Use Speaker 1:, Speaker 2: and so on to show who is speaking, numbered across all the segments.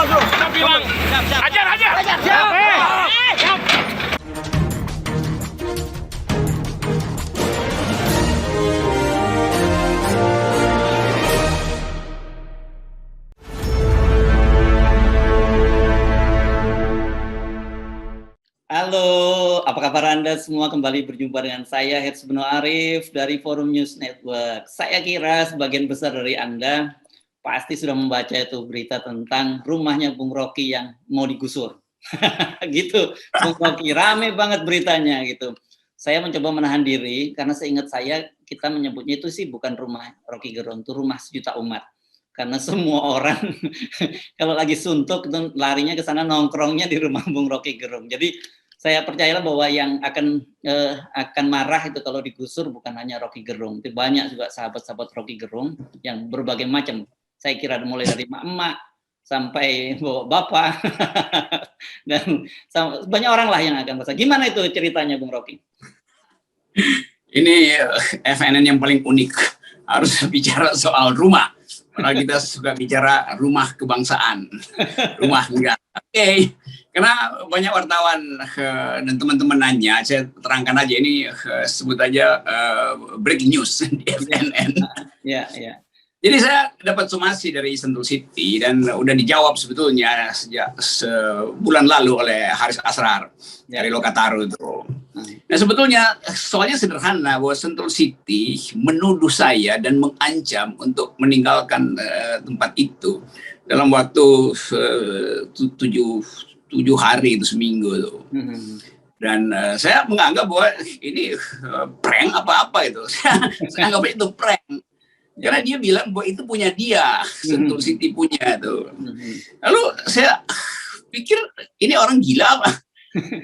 Speaker 1: bro.
Speaker 2: Kita bilang, ajar, ajar.
Speaker 1: Siap.
Speaker 2: Siap.
Speaker 3: Halo, apa kabar Anda semua? Kembali berjumpa dengan saya, Herz Beno Arif dari Forum News Network. Saya kira sebagian besar dari Anda pasti sudah membaca itu berita tentang rumahnya Bung Rocky yang mau digusur. Gitu, Bung Rocky, rame banget beritanya gitu. Saya mencoba menahan diri karena seingat saya kita menyebutnya itu sih bukan rumah Rocky Gerung, itu rumah sejuta umat. Karena semua orang kalau lagi suntuk itu larinya ke sana, nongkrongnya di rumah Bung Rocky Gerung. Jadi saya percayalah bahwa yang akan marah itu kalau digusur bukan hanya Rocky Gerung, itu banyak juga sahabat-sahabat Rocky Gerung yang berbagai macam. Saya kira mulai dari emak-emak sampai bapak dan banyak orang lah yang akan merasa. Gimana itu ceritanya Bung Rocky?
Speaker 4: Ini FNN yang paling unik, harus bicara soal rumah. Karena kita suka bicara rumah kebangsaan, rumah negara. Oke. Karena banyak wartawan dan teman-teman nanya, saya terangkan aja ini sebut aja breaking news di FNN.
Speaker 3: Ya, ya.
Speaker 4: Jadi saya dapat somasi dari Sentul City dan udah dijawab sebetulnya sejak sebulan lalu oleh Haris Asrar dari Lokataru itu. Nah sebetulnya soalnya sederhana bahwa Sentul City menuduh saya dan mengancam untuk meninggalkan tempat itu dalam waktu 7 hari itu seminggu itu. Dan saya menganggap bahwa ini prank apa-apa itu. Saya anggap itu prank. Karena dia bilang bahwa itu punya dia, Sentul City punya tuh. Lalu saya pikir ini orang gila apa?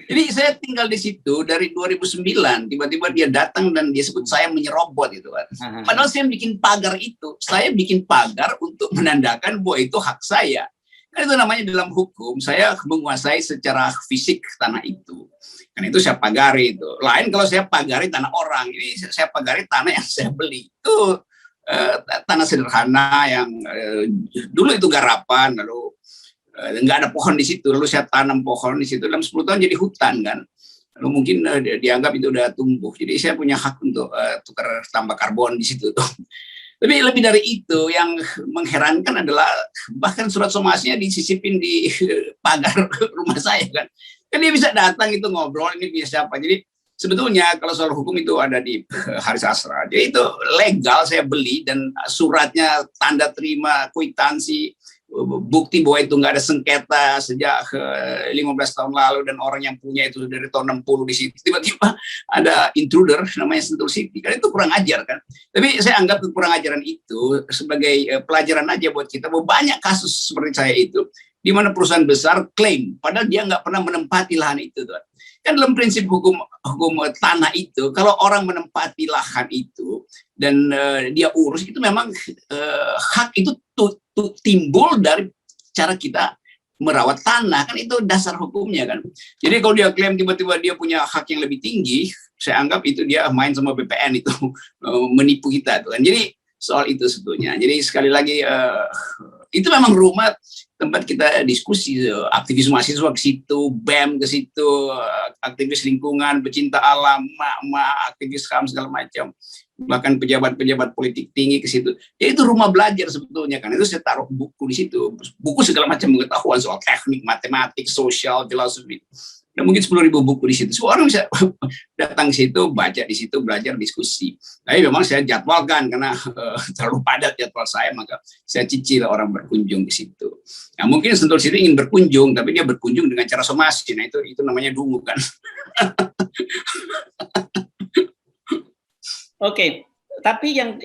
Speaker 4: Jadi saya tinggal di situ dari 2009, tiba-tiba dia datang dan dia sebut saya menyerobot itu kan. Padahal saya bikin pagar itu, saya bikin pagar untuk menandakan bahwa itu hak saya. Kan itu namanya dalam hukum, saya menguasai secara fisik tanah itu. Kan itu saya pagari itu. Lain kalau saya pagari tanah orang, ini saya pagari tanah yang saya beli. Itu tanah sederhana yang dulu itu garapan, lalu nggak ada pohon di situ, lalu saya tanam pohon di situ, dalam 10 tahun jadi hutan kan, lalu mungkin dianggap itu udah tumbuh, jadi saya punya hak untuk tukar tambah karbon di situ tuh. Tapi lebih dari itu yang mengherankan adalah bahkan surat somasinya disisipin di pagar rumah saya kan dia bisa datang itu ngobrol ini bisa apa. Jadi sebetulnya kalau soal hukum itu ada di Haris Asrar. Jadi itu legal saya beli dan suratnya tanda terima kwitansi bukti bahwa itu nggak ada sengketa sejak 15 tahun lalu dan orang yang punya itu dari tahun 60 di situ. Tiba-tiba ada intruder namanya Sentul City. Kan itu kurang ajar kan. Tapi saya anggap kurang ajaran itu sebagai pelajaran aja buat kita bahwa banyak kasus seperti saya itu di mana perusahaan besar klaim padahal dia nggak pernah menempati lahan itu tuh. Kan dalam prinsip hukum tanah itu, kalau orang menempati lahan itu dan dia urus itu memang hak itu timbul dari cara kita merawat tanah, kan itu dasar hukumnya kan. Jadi kalau dia klaim tiba-tiba dia punya hak yang lebih tinggi, saya anggap itu dia main sama BPN itu menipu kita tuh kan. Jadi soal itu sebetulnya. Jadi sekali lagi itu memang rumah tempat kita diskusi, aktivis mahasiswa ke situ, BEM ke situ, aktivis lingkungan, pecinta alam, aktivis HAM segala macam, bahkan pejabat-pejabat politik tinggi ke situ. Ya itu rumah belajar sebetulnya kan. Itu saya taruh buku di situ, buku segala macam pengetahuan soal teknik, matematik, sosial, filosofi. Dan mungkin 10.000 buku di situ. Semua orang bisa datang ke situ, baca di situ, belajar, diskusi. Tapi memang saya jadwalkan karena terlalu padat jadwal saya, maka saya cicil orang berkunjung di situ. Nah, mungkin Sentul City ingin berkunjung, tapi dia berkunjung dengan cara somasi. Nah, itu namanya dungu kan.
Speaker 3: Oke, tapi yang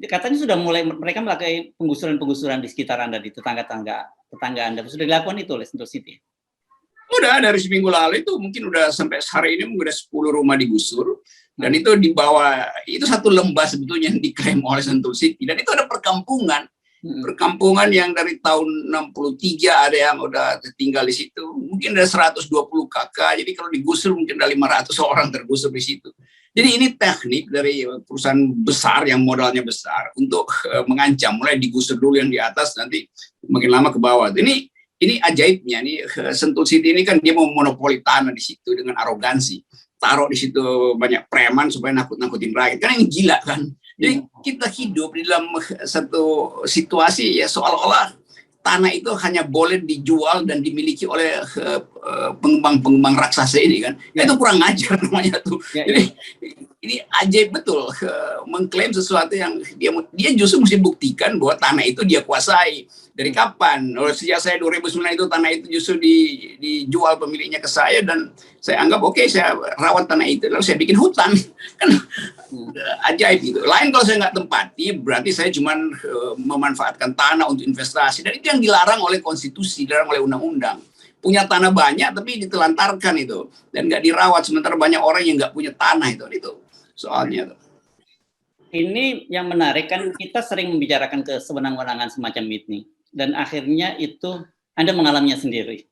Speaker 3: katanya sudah mulai mereka melakukan penggusuran di sekitar Anda, di tetangga Anda. Sudah dilakukan itu oleh Sentul City?
Speaker 4: Udah dari seminggu lalu itu mungkin udah sampai hari ini mungkin udah 10 rumah digusur dan itu di bawah itu satu lembah sebetulnya yang diklaim oleh Sentul City dan itu ada perkampungan yang dari tahun 63 ada yang udah tinggal di situ mungkin ada 120 kakak jadi kalau digusur mungkin ada 500 orang tergusur di situ. Jadi ini teknik dari perusahaan besar yang modalnya besar untuk mengancam mulai digusur dulu yang di atas nanti makin lama ke bawah. ini ajaibnya nih, Sentul City ini kan dia mau monopoli tanah di situ dengan arogansi, taruh di situ banyak preman supaya nakut-nakutin rakyat, kan ini gila kan. Jadi kita hidup di dalam satu situasi ya seolah-olah tanah itu hanya boleh dijual dan dimiliki oleh pengembang-pengembang raksasa ini kan. Itu kurang ajar namanya tuh. Jadi ini ajaib betul, mengklaim sesuatu yang dia justru mesti buktikan bahwa tanah itu dia kuasai. Dari kapan? Sejak saya 2009 itu tanah itu justru dijual pemiliknya ke saya, dan saya anggap oke, saya rawat tanah itu lalu saya bikin hutan. Kan ajaib gitu. Lain kalau saya nggak tempati, berarti saya cuma memanfaatkan tanah untuk investasi, dan itu yang dilarang oleh konstitusi, dilarang oleh undang-undang. Punya tanah banyak tapi ditelantarkan itu dan nggak dirawat, sementara banyak orang yang nggak punya tanah itu soalnya.
Speaker 3: Ini yang menarik kan, kita sering membicarakan kesewenang-wenangan semacam ini, dan akhirnya itu Anda mengalaminya sendiri.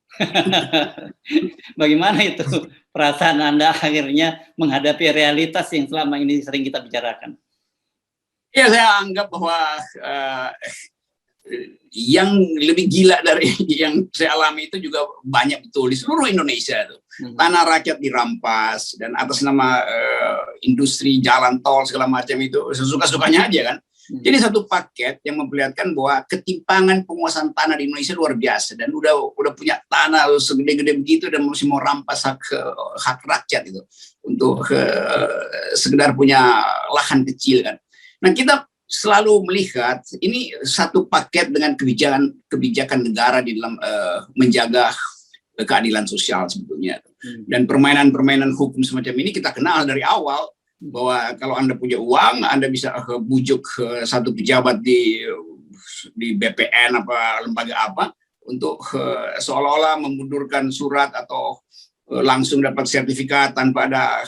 Speaker 3: Bagaimana itu perasaan Anda akhirnya menghadapi realitas yang selama ini sering kita bicarakan?
Speaker 4: Ya, saya anggap bahwa yang lebih gila dari yang saya alami itu juga banyak betul di seluruh Indonesia tuh. Tanah rakyat dirampas dan atas nama industri jalan tol segala macam itu sesuka-sukanya aja kan. Jadi satu paket yang memperlihatkan bahwa ketimpangan penguasaan tanah di Indonesia luar biasa, dan udah punya tanah segede-gede begitu dan masih mau rampas hak rakyat itu untuk sekedar punya lahan kecil kan. Nah, kita selalu melihat ini satu paket dengan kebijakan negara di dalam menjaga keadilan sosial sebetulnya. Dan permainan-permainan hukum semacam ini kita kenal dari awal, bahwa kalau Anda punya uang, Anda bisa bujuk satu pejabat di BPN apa lembaga apa untuk seolah-olah memundurkan surat atau langsung dapat sertifikat tanpa ada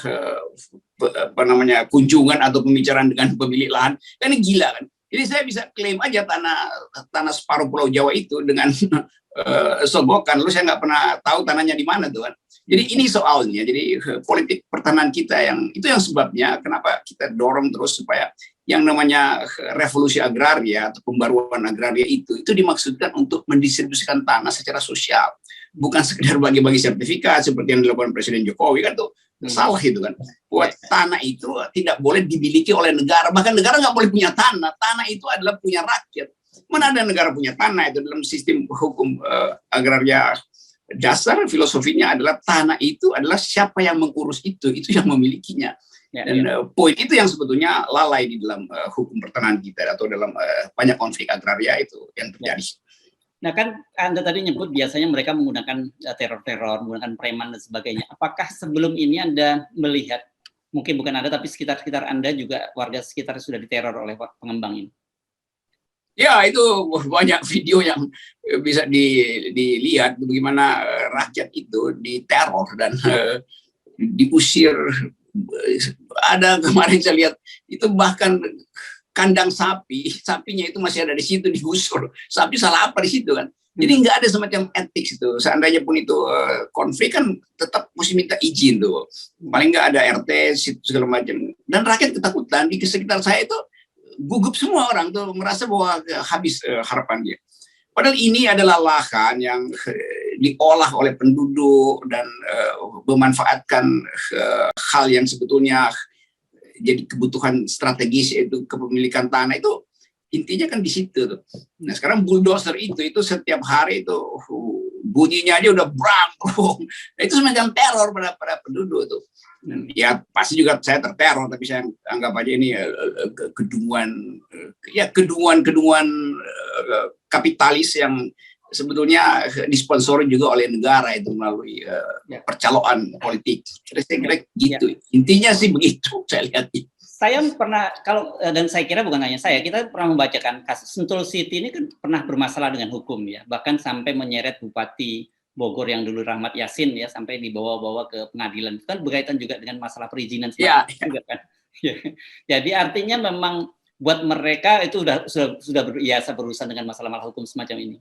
Speaker 4: kunjungan atau pembicaraan dengan pemilik lahan. Kan ini gila kan. Jadi saya bisa klaim aja tanah separuh Pulau Jawa itu dengan sogokan. Lalu saya nggak pernah tahu tanahnya di mana tuh kan. Jadi ini soalnya. Jadi politik pertanahan kita itu yang sebabnya kenapa kita dorong terus supaya yang namanya revolusi agraria atau pembaruan agraria itu dimaksudkan untuk mendistribusikan tanah secara sosial, bukan sekedar bagi-bagi sertifikat seperti yang dilakukan Presiden Jokowi kan tuh. Salah itu kan. Buat tanah itu tidak boleh dimiliki oleh negara, bahkan negara nggak boleh punya tanah. Tanah itu adalah punya rakyat. Mana ada negara punya tanah? Itu dalam sistem hukum agraria dasar, filosofinya adalah tanah itu adalah siapa yang mengurus itu yang memilikinya. Dan poin itu yang sebetulnya lalai di dalam hukum pertanahan kita atau dalam banyak konflik agraria itu yang terjadi.
Speaker 3: Nah kan Anda tadi nyebut biasanya mereka menggunakan teror-teror, menggunakan preman dan sebagainya. Apakah sebelum ini Anda melihat, mungkin bukan Anda tapi sekitar Anda juga warga sekitar sudah diteror oleh pengembang ini?
Speaker 4: Ya, itu banyak video yang bisa dilihat bagaimana rakyat itu diteror dan diusir. Ada kemarin saya lihat itu bahkan kandang sapinya itu masih ada di situ digusur. Sapi salah apa di situ kan? Jadi nggak ada semacam etik itu. Seandainya pun itu konflik kan tetap mesti minta izin tuh. Paling nggak ada RT segala macam. Dan rakyat ketakutan. Di sekitar saya itu gugup semua orang tuh merasa bahwa habis harapan dia. Padahal ini adalah lahan yang diolah oleh penduduk dan memanfaatkan hal yang sebetulnya jadi kebutuhan strategis, yaitu kepemilikan tanah itu intinya kan di situ tuh. Nah sekarang bulldozer itu setiap hari itu bunyinya aja udah brang. Nah, itu semacam teror pada penduduk tuh. Ya pasti juga saya terteror, tapi saya anggap aja ini kedunguan kapitalis yang sebetulnya disponsori juga oleh negara itu melalui percaloan politik. Kira-kira gitu. Intinya sih begitu saya lihat.
Speaker 3: Saya pernah, dan saya kira bukan hanya saya, kita pernah membacakan kasus Sentul City ini kan pernah bermasalah dengan hukum ya, bahkan sampai menyeret Bupati Bogor yang dulu Rahmat Yassin ya, sampai dibawa-bawa ke pengadilan. Itu kan berkaitan juga dengan masalah perizinan juga kan. Jadi artinya memang buat mereka itu sudah biasa berurusan dengan masalah-masalah hukum semacam ini.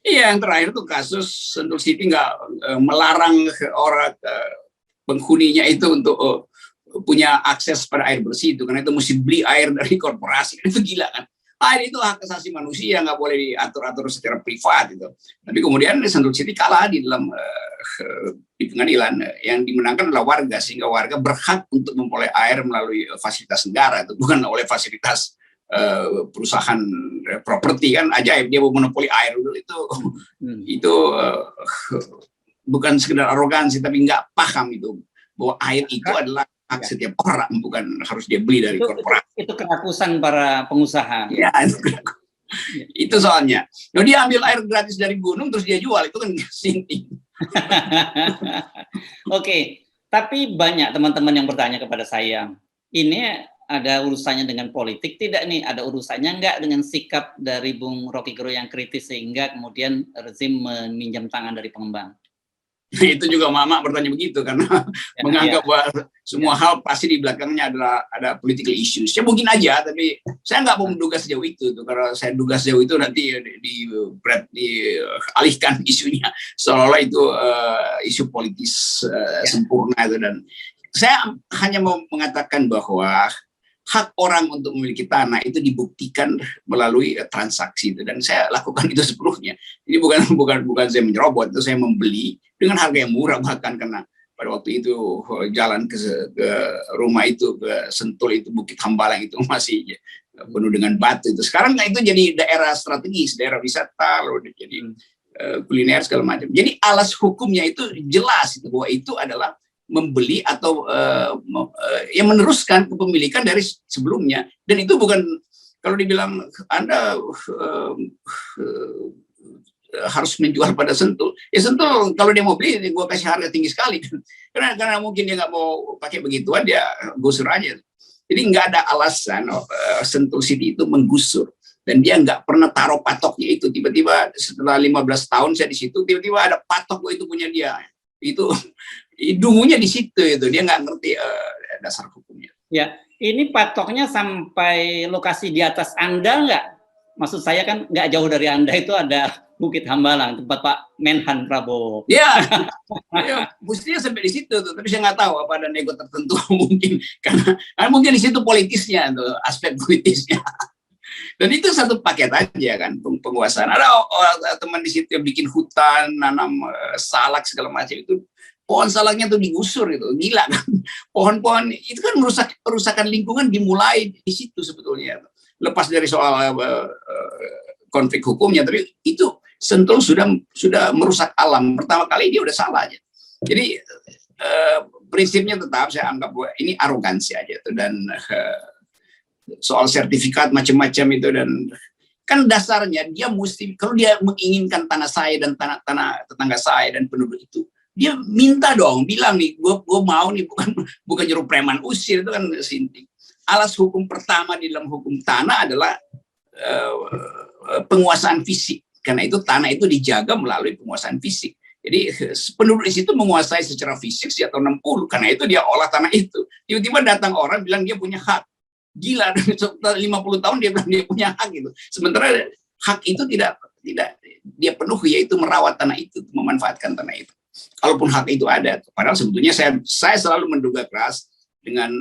Speaker 4: Iya, yang terakhir tuh kasus Sentul City nggak melarang orang penghuninya itu untuk punya akses pada air bersih itu, karena itu mesti beli air dari korporasi. Itu gila kan. Air itu hak asasi manusia, nggak boleh diatur-atur secara privat itu. Tapi kemudian Sentul City kalah di dalam di pengadilan. Yang dimenangkan adalah warga, sehingga warga berhak untuk memperoleh air melalui fasilitas negara, itu bukan oleh fasilitas perusahaan properti. Kan ajaib, dia mau monopoli air dulu itu bukan sekedar arogansi, tapi nggak paham itu bahwa air itu adalah hak setiap orang, bukan harus dia beli dari korporasi.
Speaker 3: Itu kerakusan para pengusaha.
Speaker 4: Ya, itu soalnya. Nah, dia ambil air gratis dari gunung terus dia jual, itu kan sinting.
Speaker 3: Oke, tapi banyak teman-teman yang bertanya kepada saya, ini ada urusannya dengan politik tidak nih? Ada urusannya nggak dengan sikap dari Bung Rocky Gerung yang kritis sehingga kemudian rezim meminjam tangan dari pengembang?
Speaker 4: Itu juga Mama bertanya begitu karena menganggap bahwa semua hal pasti di belakangnya ada political issues. Ya mungkin aja, tapi saya nggak mau menduga sejauh itu. Karena saya duga sejauh itu nanti dialihkan isunya seolah-olah itu isu politis sempurna itu. Dan saya hanya mau mengatakan bahwa hak orang untuk memiliki tanah itu dibuktikan melalui transaksi itu, dan saya lakukan itu sepenuhnya. Ini bukan saya menyerobot, itu saya membeli dengan harga yang murah, bahkan karena pada waktu itu jalan ke rumah itu, ke Sentul itu, Bukit Hambalang itu masih penuh dengan batu itu. Sekarang itu jadi daerah strategis, daerah wisata, lalu jadi kuliner segala macam. Jadi alas hukumnya itu jelas itu, bahwa itu adalah membeli atau yang meneruskan kepemilikan dari sebelumnya. Dan itu bukan, kalau dibilang Anda harus menjual pada Sentul, ya Sentul kalau dia mau beli, gue kasih harga tinggi sekali. Karena mungkin dia nggak mau pakai begituan, dia gusur aja. Jadi nggak ada alasan Sentul City itu menggusur. Dan dia nggak pernah taruh patoknya itu. Tiba-tiba setelah 15 tahun saya di situ, tiba-tiba ada patok, itu punya dia. Itu dungunya di situ, itu dia nggak ngerti dasar hukumnya.
Speaker 3: Ya, ini patoknya sampai lokasi di atas Anda nggak? Maksud saya kan nggak jauh dari Anda itu ada Bukit Hambalang, tempat Pak Menhan Prabowo.
Speaker 4: Ya, mestinya sampai di situ tuh. Tapi saya nggak tahu apa ada nego tertentu mungkin karena mungkin di situ politisnya tuh, aspek politisnya. Dan itu satu paket aja kan penguasaan. Ada teman di situ yang bikin hutan, nanam salak segala macam itu. Pohon salaknya tuh digusur itu, gila kan? Pohon-pohon itu kan perusakan lingkungan dimulai di situ sebetulnya. Lepas dari soal konflik hukumnya, tapi itu Sentul sudah merusak alam. Pertama kali dia udah salah aja. Jadi prinsipnya tetap saya anggap bahwa ini arogansi aja tuh, dan soal sertifikat macam-macam itu, dan kan dasarnya dia mesti, kalau dia menginginkan tanah saya dan tanah tetangga saya dan penduduk itu, dia minta dong, bilang nih, gue mau nih, bukan nyuruh preman usir, itu kan sinting. Alas hukum pertama di dalam hukum tanah adalah penguasaan fisik, karena itu tanah itu dijaga melalui penguasaan fisik. Jadi penduduk di situ menguasai secara fisik sejak tahun 60, karena itu dia olah tanah itu. Tiba-tiba datang orang bilang dia punya hak. Gila, 50 tahun dia bilang dia punya hak itu. Sementara hak itu tidak dia penuhi, yaitu merawat tanah itu, memanfaatkan tanah itu. Kalaupun hak itu ada, padahal sebetulnya saya selalu menduga keras dengan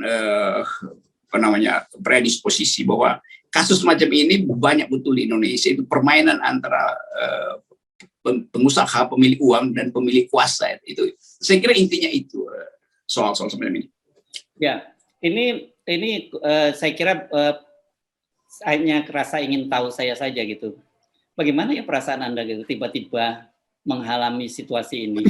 Speaker 4: predisposisi bahwa kasus macam ini banyak betul di Indonesia, itu permainan antara pengusaha, pemilik uang dan pemilik kuasa. Itu saya kira intinya itu soal semacam ini.
Speaker 3: Ya, ini saya kira hanya kerasa ingin tahu saya saja gitu. Bagaimana ya perasaan Anda gitu tiba-tiba mengalami situasi ini?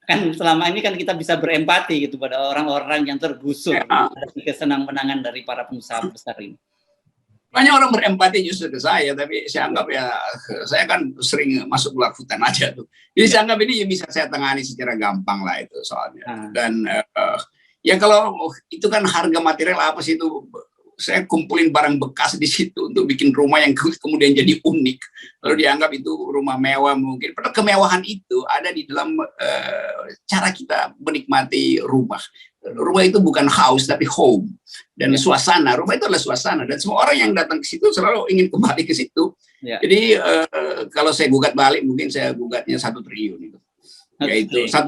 Speaker 3: Kan selama ini kan kita bisa berempati gitu pada orang-orang yang tergusur dari kesenang-menangan dari para pengusaha besar ini.
Speaker 4: Banyak orang berempati justru ke saya, tapi saya anggap ya, saya kan sering masuk luar hutan aja tuh. Jadi saya anggap ini bisa saya tangani secara gampang lah itu soalnya. Dan ya kalau itu kan harga material apa sih itu, saya kumpulin barang bekas di situ untuk bikin rumah yang kemudian jadi unik. Lalu dianggap itu rumah mewah mungkin. Padahal kemewahan itu ada di dalam cara kita menikmati rumah. Rumah itu bukan house tapi home. Dan suasana, rumah itu adalah suasana. Dan semua orang yang datang ke situ selalu ingin kembali ke situ. Jadi kalau saya gugat balik, mungkin saya gugatnya 1 triliun itu. Yaitu 1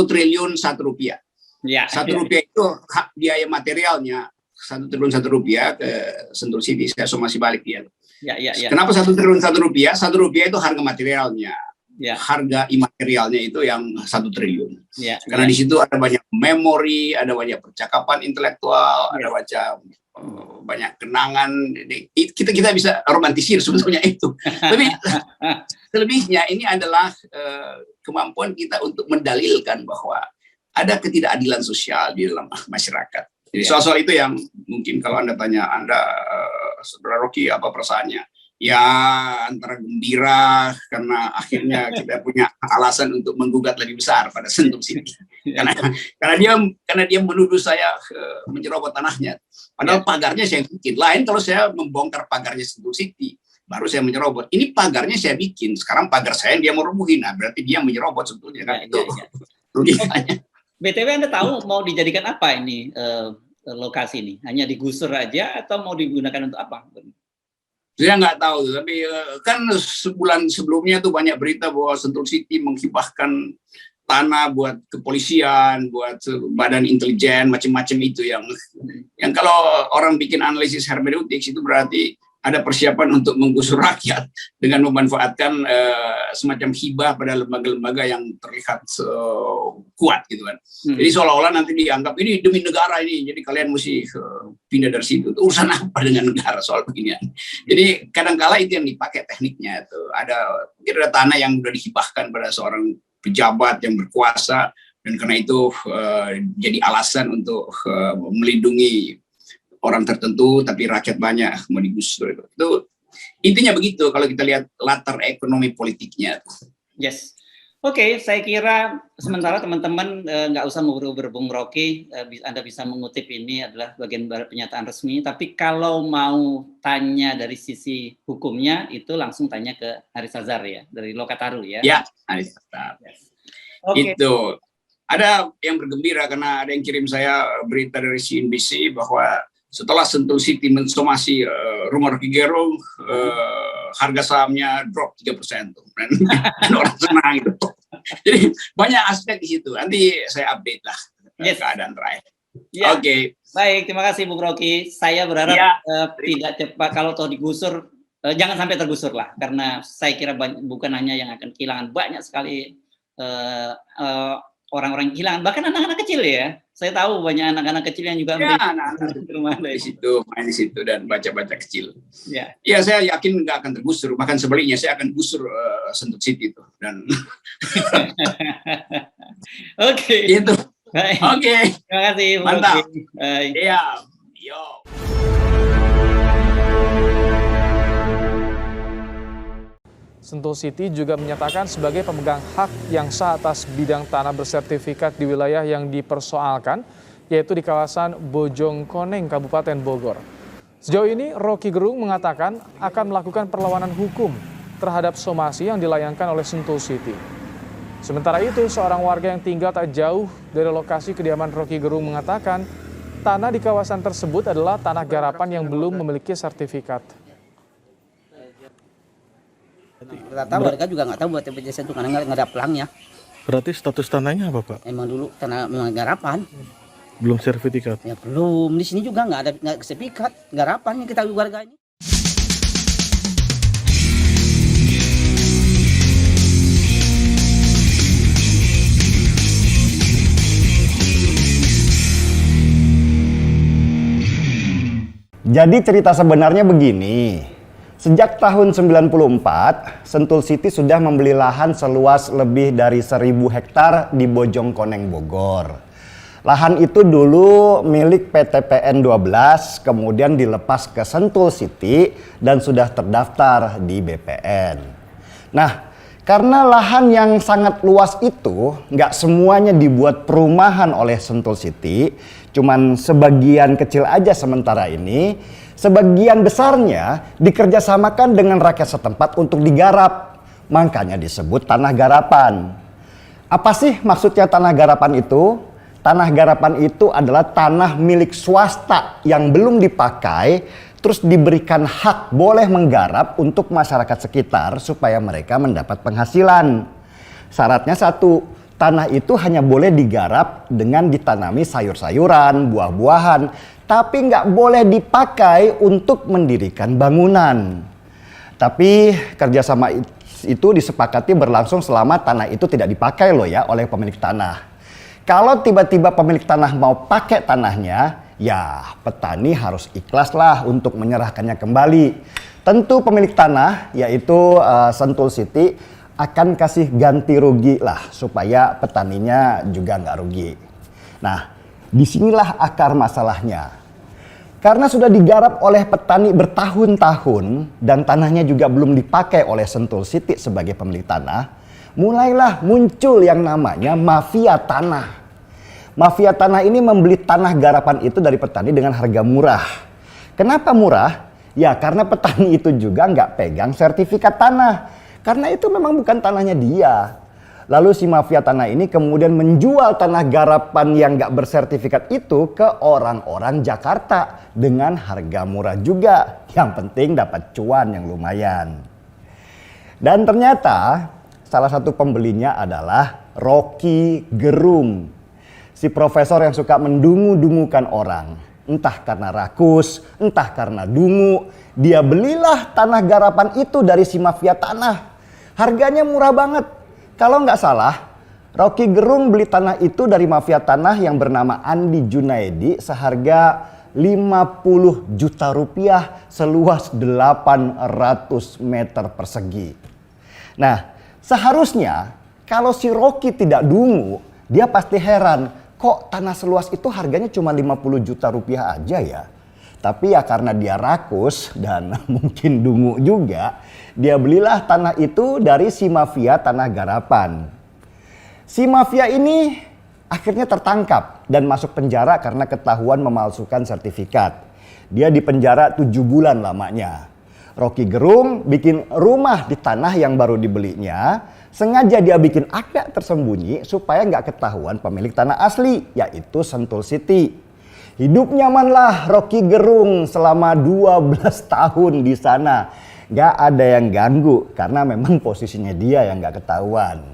Speaker 4: triliun 1 rupiah. 1 rupiah itu hak biaya materialnya. 1 triliun 1 rupiah ke Sentul City, saya somasi balik dia.
Speaker 3: Ya.
Speaker 4: Kenapa 1 triliun Rp1? Rp1 itu harga materialnya.
Speaker 3: Ya.
Speaker 4: Harga imaterialnya itu yang 1 triliun.
Speaker 3: Ya.
Speaker 4: Karena di situ ada banyak memori, ada banyak percakapan intelektual, ada banyak kenangan. Kita bisa romantisir sebetulnya itu. Tapi selebihnya ini adalah kemampuan kita untuk mendalilkan bahwa ada ketidakadilan sosial di dalam masyarakat. Jadi soal-soal itu yang mungkin kalau Anda tanya, Saudara Rocky, apa perasaannya? Ya antara gembira karena akhirnya kita punya alasan untuk menggugat lebih besar pada Sentul City. Karena dia menuduh saya menyerobot tanahnya. Padahal pagarnya saya bikin. Lain kalau saya membongkar pagarnya Sentul City, baru saya menyerobot. Ini pagarnya saya bikin. Sekarang pagar saya dia mau rubuhin. Nah, berarti dia menyerobot sebetulnya kan itu. Logikanya.
Speaker 3: BTW Anda tahu mau dijadikan apa ini lokasi ini? Hanya digusur aja atau mau digunakan untuk apa?
Speaker 4: Saya nggak tahu, tapi kan sebulan sebelumnya tuh banyak berita bahwa Sentul City menghibahkan tanah buat kepolisian, buat badan intelijen, macam-macam itu yang kalau orang bikin analisis hermeneutik itu berarti ada persiapan untuk menggusur rakyat dengan memanfaatkan semacam hibah pada lembaga-lembaga yang terlihat kuat gitu kan. Jadi seolah-olah nanti dianggap ini demi negara ini, jadi kalian mesti pindah dari situ. Itu urusan apa dengan negara soal beginian? Jadi kadang-kala itu yang dipakai tekniknya itu. Mungkin ada tanah yang sudah dihibahkan pada seorang pejabat yang berkuasa dan karena itu jadi alasan untuk melindungi orang tertentu, tapi rakyat banyak mau digusur. Itu intinya begitu kalau kita lihat latar ekonomi politiknya.
Speaker 3: Yes. Oke, saya kira sementara teman-teman nggak usah mengubur-ubur Bung Rocky, Anda bisa mengutip ini adalah bagian pernyataan resmi, tapi kalau mau tanya dari sisi hukumnya, itu langsung tanya ke Haris Azhar ya, dari Lokataru ya.
Speaker 4: Ya, Haris Azhar. Yes. Okay. Itu. Ada yang bergembira karena ada yang kirim saya berita dari CNBC bahwa setelah Sentul City mensomasi rumah Rocky Gerung, harga sahamnya drop 3% tuh. Dan orang senang itu. Jadi banyak aspek di situ. Nanti saya update lah keadaan terakhir.
Speaker 3: Ya. Oke. Baik, terima kasih Bung Rocky. Saya berharap tidak cepat kalau toh digusur, jangan sampai tergusur lah. Karena saya kira bukan hanya yang akan kehilangan, banyak sekali orang-orang yang kehilangan, bahkan anak-anak kecil ya. Saya tahu banyak anak-anak kecil yang juga
Speaker 4: main di situ dan baca-baca kecil. Ya, saya yakin nggak akan tergusur. Bahkan sebaliknya, saya akan gusur Sentul City itu. Dan
Speaker 3: Oke.
Speaker 4: Gitu. Oke.
Speaker 3: Terima kasih.
Speaker 4: Mantap. Iya. Yo.
Speaker 1: Sentul City juga menyatakan sebagai pemegang hak yang sah atas bidang tanah bersertifikat di wilayah yang dipersoalkan, yaitu di kawasan Bojongkoneng, Kabupaten Bogor. Sejauh ini, Rocky Gerung mengatakan akan melakukan perlawanan hukum terhadap somasi yang dilayangkan oleh Sentul City. Sementara itu, seorang warga yang tinggal tak jauh dari lokasi kediaman Rocky Gerung mengatakan tanah di kawasan tersebut adalah tanah garapan yang belum memiliki sertifikat.
Speaker 5: Rata warga juga nggak tahu buat BPJS itu karena nggak ada pelangnya.
Speaker 6: Berarti status tanahnya apa, Pak?
Speaker 5: Emang dulu tanah memang garapan.
Speaker 6: Belum sertifikat?
Speaker 5: Ya belum. Di sini juga nggak ada sertifikat garapan yang kita warga ini.
Speaker 7: Jadi cerita sebenarnya begini. Sejak tahun 94, Sentul City sudah membeli lahan seluas lebih dari 1.000 hektar di Bojongkoneng, Bogor. Lahan itu dulu milik PT PN 12, kemudian dilepas ke Sentul City dan sudah terdaftar di BPN. Nah, karena lahan yang sangat luas itu nggak semuanya dibuat perumahan oleh Sentul City, cuman sebagian kecil aja sementara ini. Sebagian besarnya dikerjasamakan dengan rakyat setempat untuk digarap. Makanya disebut tanah garapan. Apa sih maksudnya tanah garapan itu? Tanah garapan itu adalah tanah milik swasta yang belum dipakai, terus diberikan hak boleh menggarap untuk masyarakat sekitar supaya mereka mendapat penghasilan. Syaratnya satu, tanah itu hanya boleh digarap dengan ditanami sayur-sayuran, buah-buahan, tapi nggak boleh dipakai untuk mendirikan bangunan. Tapi kerjasama itu disepakati berlangsung selama tanah itu tidak dipakai loh ya oleh pemilik tanah. Kalau tiba-tiba pemilik tanah mau pakai tanahnya, ya petani harus ikhlas lah untuk menyerahkannya kembali. Tentu pemilik tanah yaitu Sentul City akan kasih ganti rugi lah supaya petaninya juga nggak rugi. Nah, disinilah akar masalahnya. Karena sudah digarap oleh petani bertahun-tahun dan tanahnya juga belum dipakai oleh Sentul City sebagai pemilik tanah, mulailah muncul yang namanya mafia tanah. Mafia tanah ini membeli tanah garapan itu dari petani dengan harga murah. Kenapa murah? Ya karena petani itu juga nggak pegang sertifikat tanah. Karena itu memang bukan tanahnya dia. Lalu si mafia tanah ini kemudian menjual tanah garapan yang nggak bersertifikat itu ke orang-orang Jakarta dengan harga murah juga. Yang penting dapat cuan yang lumayan. Dan ternyata salah satu pembelinya adalah Rocky Gerung. Si profesor yang suka mendungu-dungukan orang. Entah karena rakus, entah karena dungu. Dia belilah tanah garapan itu dari si mafia tanah. Harganya murah banget. Kalau nggak salah, Rocky Gerung beli tanah itu dari mafia tanah yang bernama Andi Junaidi seharga 50 juta rupiah seluas 800 meter persegi. Nah, seharusnya kalau si Rocky tidak dungu, dia pasti heran, kok tanah seluas itu harganya cuma 50 juta rupiah aja ya? Tapi ya karena dia rakus dan mungkin dungu juga, dia belilah tanah itu dari si mafia tanah garapan. Si mafia ini akhirnya tertangkap dan masuk penjara karena ketahuan memalsukan sertifikat. Dia dipenjara 7 bulan lamanya. Rocky Gerung bikin rumah di tanah yang baru dibelinya. Sengaja dia bikin agak tersembunyi supaya nggak ketahuan pemilik tanah asli, yaitu Sentul City. Hidup nyamanlah Rocky Gerung selama 12 tahun di sana. Gak ada yang ganggu karena memang posisinya dia yang gak ketahuan.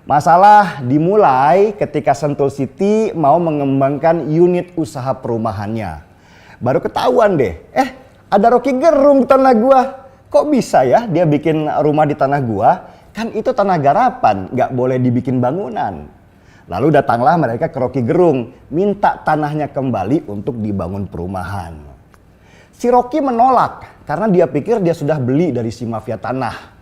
Speaker 7: Masalah dimulai ketika Sentul City mau mengembangkan unit usaha perumahannya. Baru ketahuan deh, ada Rocky Gerung di tanah gua. Kok bisa ya dia bikin rumah di tanah gua? Kan itu tanah garapan, gak boleh dibikin bangunan. Lalu datanglah mereka ke Rocky Gerung, minta tanahnya kembali untuk dibangun perumahan. Si Rocky menolak karena dia pikir dia sudah beli dari si mafia tanah.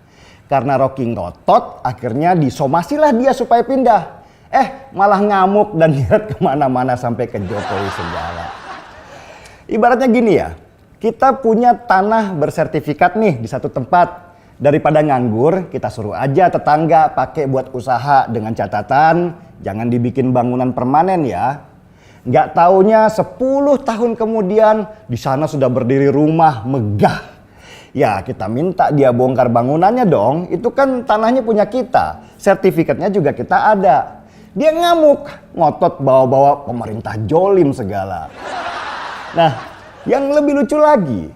Speaker 7: Karena Rocky ngotot, akhirnya disomasilah dia supaya pindah. Malah ngamuk dan nyeret kemana-mana sampai ke Jokowi segala. Ibaratnya gini ya, kita punya tanah bersertifikat nih di satu tempat. Daripada nganggur, kita suruh aja tetangga pakai buat usaha dengan catatan jangan dibikin bangunan permanen ya. Nggak taunya 10 tahun kemudian di sana sudah berdiri rumah megah. Ya kita minta dia bongkar bangunannya dong, itu kan tanahnya punya kita, sertifikatnya juga kita ada. Dia ngamuk, ngotot bawa-bawa pemerintah jolim segala. Nah yang lebih lucu lagi,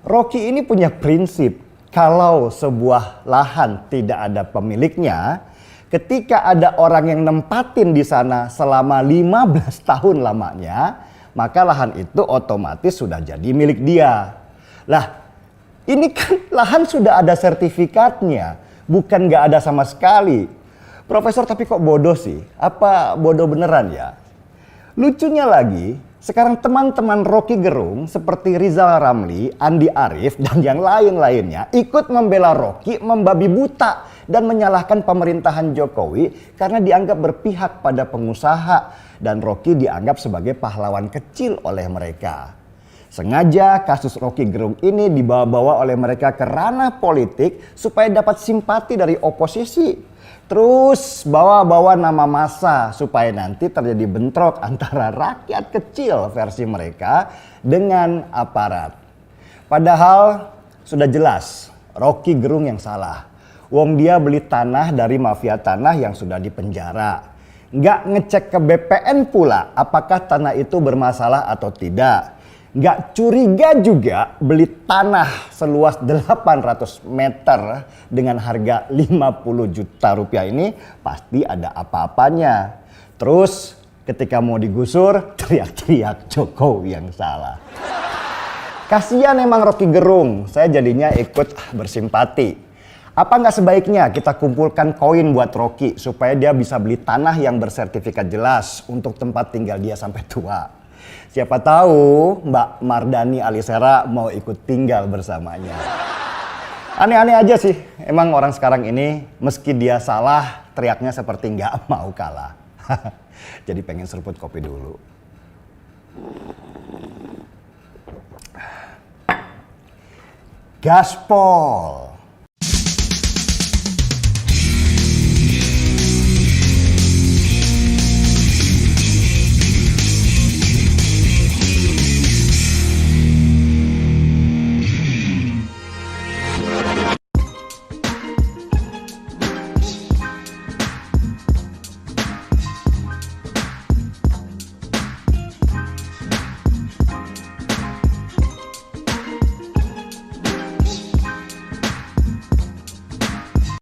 Speaker 7: Rocky ini punya prinsip. Kalau sebuah lahan tidak ada pemiliknya, ketika ada orang yang nempatin di sana selama 15 tahun lamanya, maka lahan itu otomatis sudah jadi milik dia. Lah, ini kan lahan sudah ada sertifikatnya, bukan nggak ada sama sekali. Profesor tapi kok bodoh sih? Apa bodoh beneran ya? Lucunya lagi, sekarang teman-teman Rocky Gerung seperti Rizal Ramli, Andi Arief, dan yang lain-lainnya ikut membela Rocky membabi buta dan menyalahkan pemerintahan Jokowi karena dianggap berpihak pada pengusaha dan Rocky dianggap sebagai pahlawan kecil oleh mereka. Sengaja kasus Rocky Gerung ini dibawa-bawa oleh mereka ke ranah politik supaya dapat simpati dari oposisi. Terus bawa-bawa nama massa supaya nanti terjadi bentrok antara rakyat kecil versi mereka dengan aparat. Padahal sudah jelas Rocky Gerung yang salah. Wong dia beli tanah dari mafia tanah yang sudah dipenjara. Nggak ngecek ke BPN pula apakah tanah itu bermasalah atau tidak. Nggak curiga juga beli tanah seluas 800 meter dengan harga 50 juta rupiah ini pasti ada apa-apanya. Terus ketika mau digusur teriak-teriak Jokowi yang salah. Kasian emang Rocky Gerung, saya jadinya ikut bersimpati. Apa nggak sebaiknya kita kumpulkan koin buat Rocky supaya dia bisa beli tanah yang bersertifikat jelas untuk tempat tinggal dia sampai tua. Siapa tahu Mbak Mardani Alisera mau ikut tinggal bersamanya. Aneh-aneh aja sih, emang orang sekarang ini meski dia salah teriaknya seperti nggak mau kalah. Jadi pengen seruput kopi dulu. Gaspol.